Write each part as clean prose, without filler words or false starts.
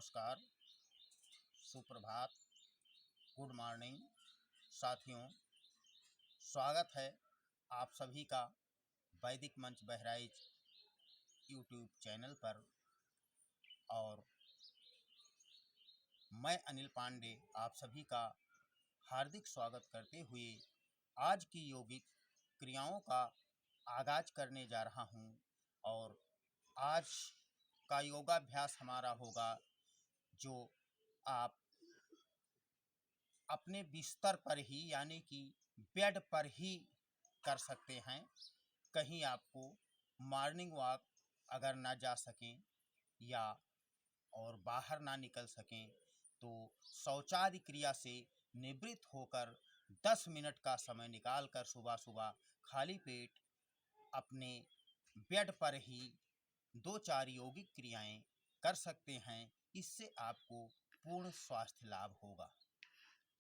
नमस्कार, सुप्रभात, good morning साथियों। स्वागत है आप सभी का वैदिक मंच बहराइच यूट्यूब चैनल पर। और मैं अनिल पांडे आप सभी का हार्दिक स्वागत करते हुए आज की योगिक क्रियाओं का आगाज करने जा रहा हूं। और आज का योगाभ्यास हमारा होगा जो आप अपने बिस्तर पर ही यानी कि बेड पर ही कर सकते हैं। कहीं आपको मॉर्निंग वॉक अगर ना जा सकें या और बाहर ना निकल सकें तो शौचादि क्रिया से निवृत्त होकर 10 मिनट का समय निकालकर सुबह सुबह खाली पेट अपने बेड पर ही 2-4 यौगिक क्रियाएं कर सकते हैं। इससे आपको पूर्ण स्वास्थ्य लाभ होगा।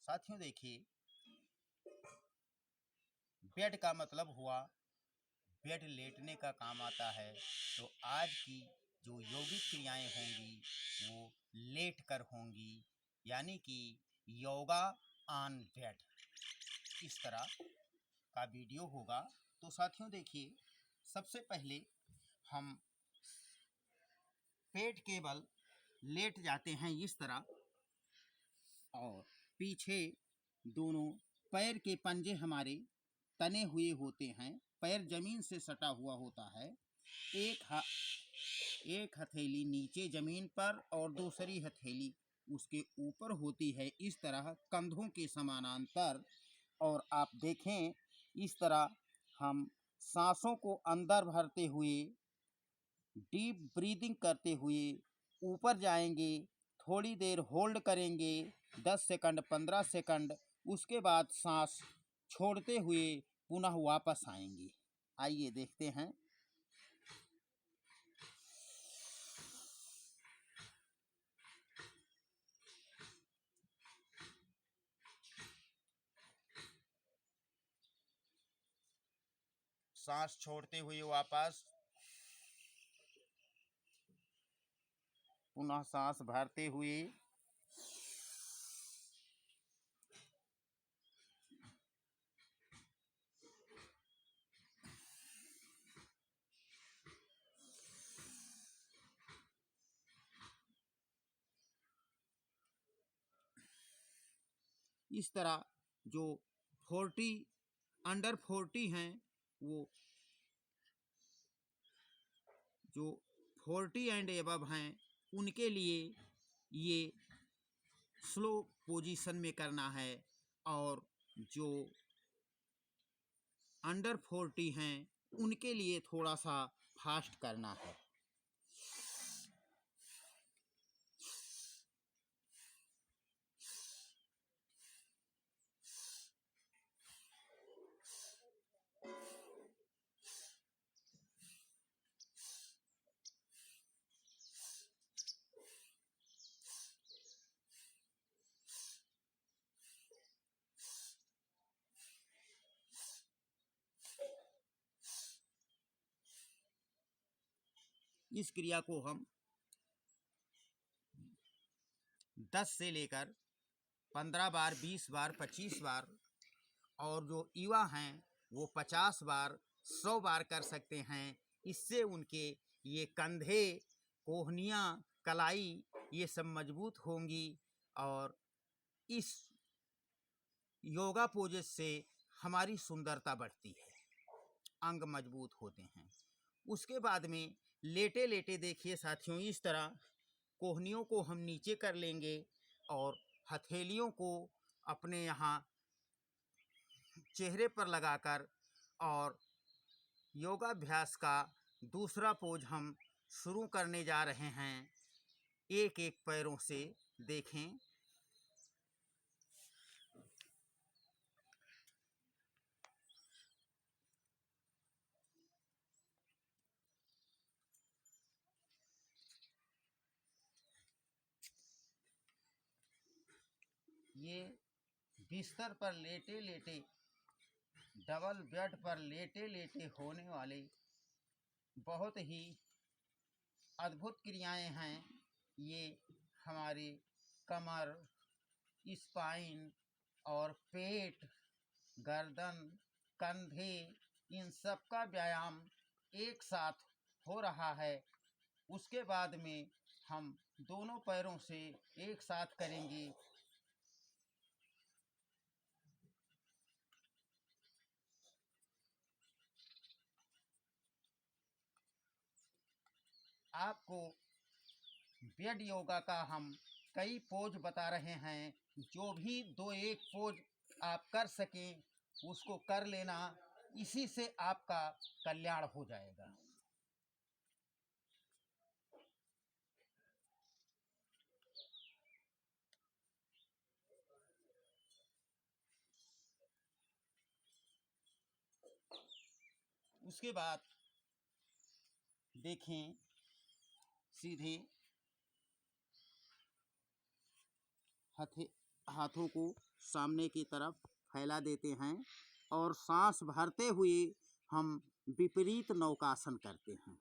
साथियों देखिए, बेड का मतलब हुआ बेड लेटने का काम आता है। तो आज की जो यौगिक क्रियाएं होंगी वो लेट कर होंगी, यानी कि योगा ऑन बेड, इस तरह का वीडियो होगा। तो साथियों देखिए, सबसे पहले हम पेट के बल लेट जाते हैं इस तरह, और पीछे दोनों पैर के पंजे हमारे तने हुए होते हैं, पैर जमीन से सटा हुआ होता है। एक हथेली नीचे जमीन पर और दूसरी हथेली उसके ऊपर होती है, इस तरह कंधों के समानांतर। और आप देखें इस तरह हम सांसों को अंदर भरते हुए डीप ब्रीदिंग करते हुए ऊपर जाएंगे, थोड़ी देर होल्ड करेंगे 10 सेकंड 15 सेकंड, उसके बाद सांस छोड़ते हुए पुनः वापस आएंगे। आइए देखते हैं। सांस छोड़ते हुए वापस, पुनः सांस भरते हुए, इस तरह जो 40 अंडर 40 हैं, वो जो 40 एंड एबव हैं उनके लिए ये स्लो पोजीशन में करना है, और जो अंडर 40 हैं उनके लिए थोड़ा सा फास्ट करना है। इस क्रिया को हम 10 से लेकर 15 बार, 20 बार, 25 बार, और जो युवा हैं वो 50 बार, 100 बार कर सकते हैं। इससे उनके ये कंधे, कोहनियाँ, कलाई ये सब मजबूत होंगी, और इस योगा पोजेस से हमारी सुंदरता बढ़ती है, अंग मजबूत होते हैं। उसके बाद में लेटे लेटे देखिए साथियों, इस तरह कोहनियों को हम नीचे कर लेंगे और हथेलियों को अपने यहाँ चेहरे पर लगाकर, और योगाभ्यास का दूसरा पोज हम शुरू करने जा रहे हैं। एक एक पैरों से देखें। ये बिस्तर पर लेटे लेटे, डबल बेड पर लेटे लेटे होने वाले बहुत ही अद्भुत क्रियाएं हैं। ये हमारी कमर, स्पाइन और पेट, गर्दन, कंधे, इन सब का व्यायाम एक साथ हो रहा है। उसके बाद में हम दोनों पैरों से एक साथ करेंगे। आपको बेड योगा का हम कई पोज बता रहे हैं। जो भी 2-1 पोज आप कर सकें उसको कर लेना, इसी से आपका कल्याण हो जाएगा। उसके बाद देखें, सीधे हाथों को सामने की तरफ फैला देते हैं और सांस भरते हुए हम विपरीत नौकासन करते हैं।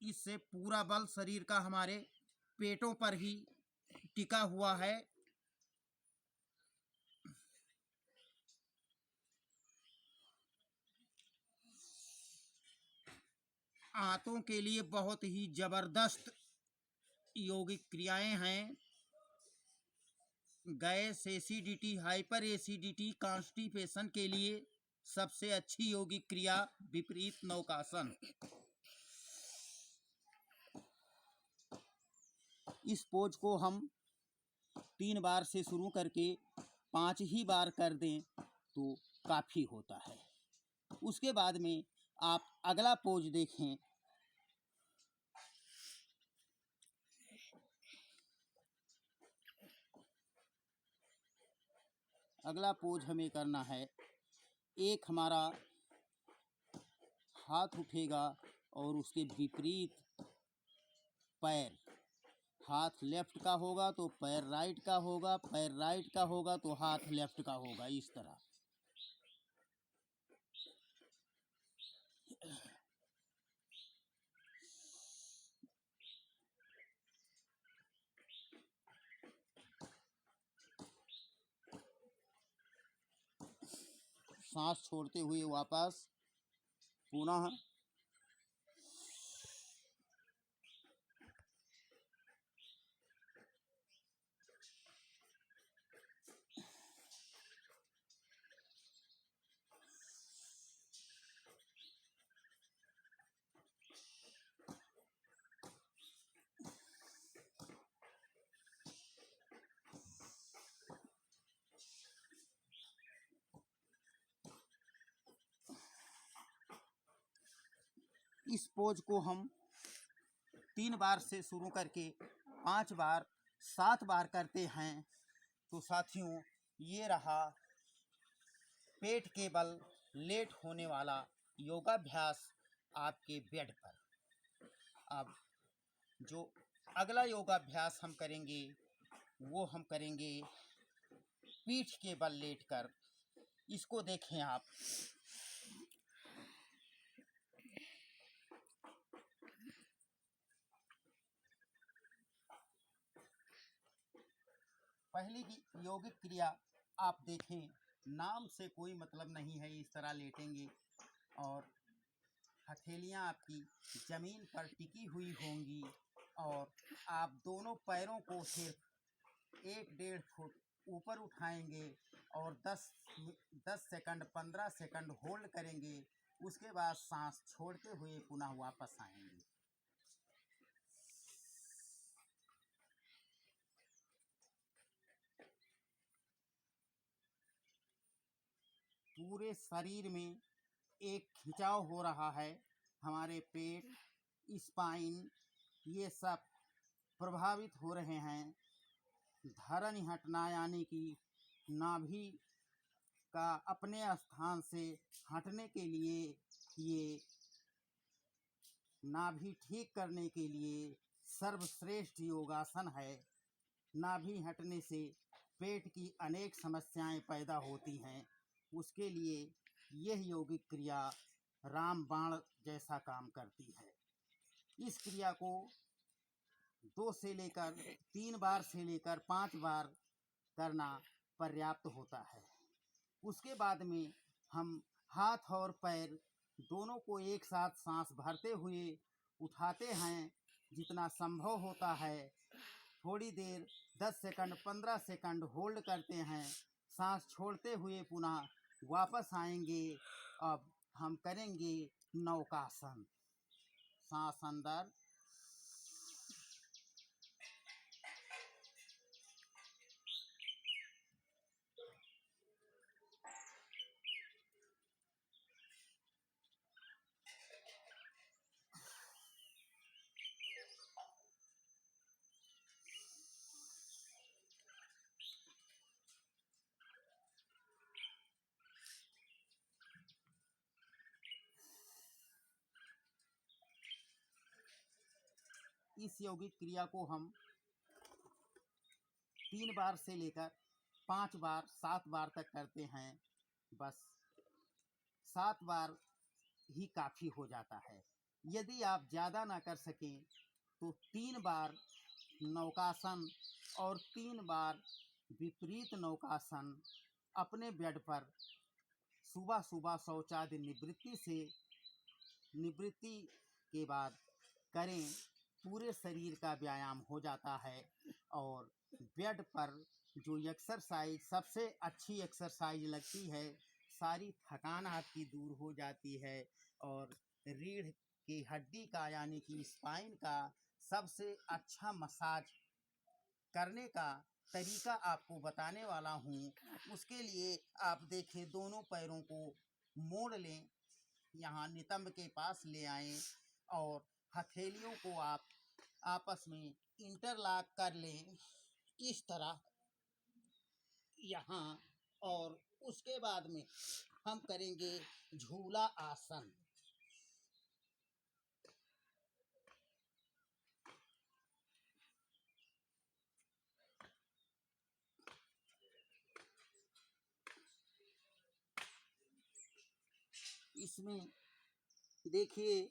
इससे पूरा बल शरीर का हमारे पेटों पर ही टिका हुआ है। आंतों के लिए बहुत ही जबरदस्त यौगिक क्रियाएं हैं। Gas, acidity, hyper acidity, constipation के लिए सबसे अच्छी यौगिक क्रिया विपरीत नौकासन। इस पोज को हम 3 बार से शुरू करके 5 ही बार कर दें तो काफ़ी होता है। उसके बाद में आप अगला पोज देखें। अगला पोज हमें करना है, एक हमारा हाथ उठेगा और उसके विपरीत पैर, हाथ लेफ्ट का होगा तो पैर राइट का होगा, पैर राइट का होगा तो हाथ लेफ्ट का होगा, इस तरह। सांस छोड़ते हुए वापस पुनः इस पोज को हम 3 बार से शुरू करके 5 बार 7 बार करते हैं तो साथियों, ये रहा पेट के बल लेट होने वाला योगाभ्यास आपके बेड पर। अब जो अगला योगाभ्यास हम करेंगे वो हम करेंगे पीठ के बल लेटकर। इसको देखें आप। पहली की यौगिक क्रिया आप देखें, नाम से कोई मतलब नहीं है। इस तरह लेटेंगे और हथेलियां आपकी जमीन पर टिकी हुई होंगी और आप दोनों पैरों को सिर्फ 1-1.5 फुट ऊपर उठाएंगे और 10 सेकंड 15 सेकंड होल्ड करेंगे। उसके बाद सांस छोड़ते हुए पुनः वापस आएंगे। पूरे शरीर में एक खिंचाव हो रहा है। हमारे पेट, स्पाइन, ये सब प्रभावित हो रहे हैं। धरण हटना यानी कि नाभि का अपने स्थान से हटने के लिए, ये नाभि ठीक करने के लिए सर्वश्रेष्ठ योगासन है। नाभि हटने से पेट की अनेक समस्याएं पैदा होती हैं, उसके लिए यह यौगिक क्रिया रामबाण जैसा काम करती है। इस क्रिया को 2 से लेकर 3 बार से लेकर 5 बार करना पर्याप्त होता है। उसके बाद में हम हाथ और पैर दोनों को एक साथ सांस भरते हुए उठाते हैं। जितना संभव होता है थोड़ी देर 10 सेकंड 15 सेकंड होल्ड करते हैं, सांस छोड़ते हुए पुनः वापस आएंगे। अब हम करेंगे नौकासन। सांस अंदर, इस यौगिक क्रिया को हम 3 बार से लेकर 5 बार 7 बार तक करते हैं। बस 7 बार ही काफ़ी हो जाता है। यदि आप ज़्यादा ना कर सकें तो 3 बार नौकासन और 3 बार विपरीत नौकासन अपने बेड पर सुबह सुबह शौचादि निवृत्ति के बाद करें। पूरे शरीर का व्यायाम हो जाता है और बेड पर जो एक्सरसाइज सबसे अच्छी एक्सरसाइज लगती है, सारी थकान आपकी दूर हो जाती है और रीढ़ की हड्डी का यानी कि स्पाइन का सबसे अच्छा मसाज करने का तरीका आपको बताने वाला हूँ। उसके लिए आप देखें, दोनों पैरों को मोड़ लें, यहाँ नितंब के पास ले आएं और हथेलियों को आप आपस में इंटरलॉक कर लें इस तरह यहाँ। और उसके बाद में हम करेंगे झूला आसन। इसमें देखिए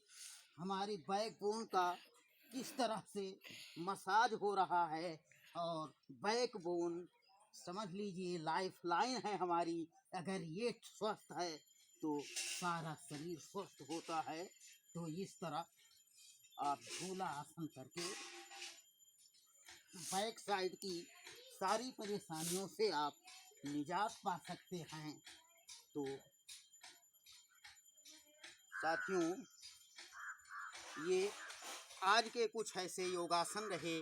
हमारी बैकबोन का किस तरह से मसाज हो रहा है और बैकबोन समझ लीजिए लाइफ लाइन है हमारी। अगर ये स्वस्थ है तो सारा शरीर स्वस्थ होता है। तो इस तरह आप झूला आसन करके बैक साइड की सारी परेशानियों से आप निजात पा सकते हैं। तो साथियों, ये आज के कुछ ऐसे योगासन रहे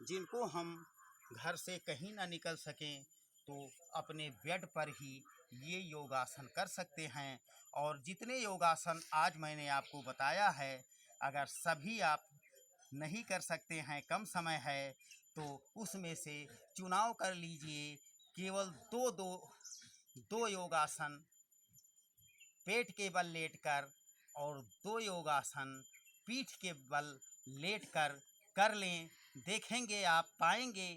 जिनको हम घर से कहीं ना निकल सकें तो अपने बेड पर ही ये योगासन कर सकते हैं। और जितने योगासन आज मैंने आपको बताया है, अगर सभी आप नहीं कर सकते हैं, कम समय है, तो उसमें से चुनाव कर लीजिए। केवल दो योगासन पेट के बल लेटकर और 2 योगासन पीठ के बल लेटकर कर लें। देखेंगे, आप पाएंगे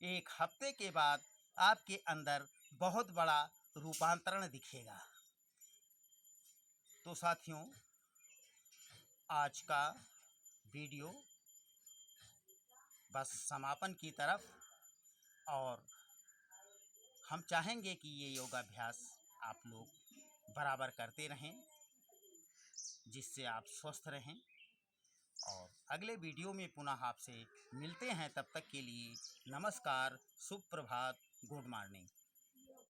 1 हफ्ते के बाद आपके अंदर बहुत बड़ा रूपांतरण दिखेगा। तो साथियों, आज का वीडियो बस समापन की तरफ, और हम चाहेंगे कि ये योगाभ्यास आप लोग बराबर करते रहें, जिससे आप स्वस्थ रहें। और अगले वीडियो में पुनः आपसे मिलते हैं। तब तक के लिए नमस्कार, शुभ प्रभात, गुड मॉर्निंग।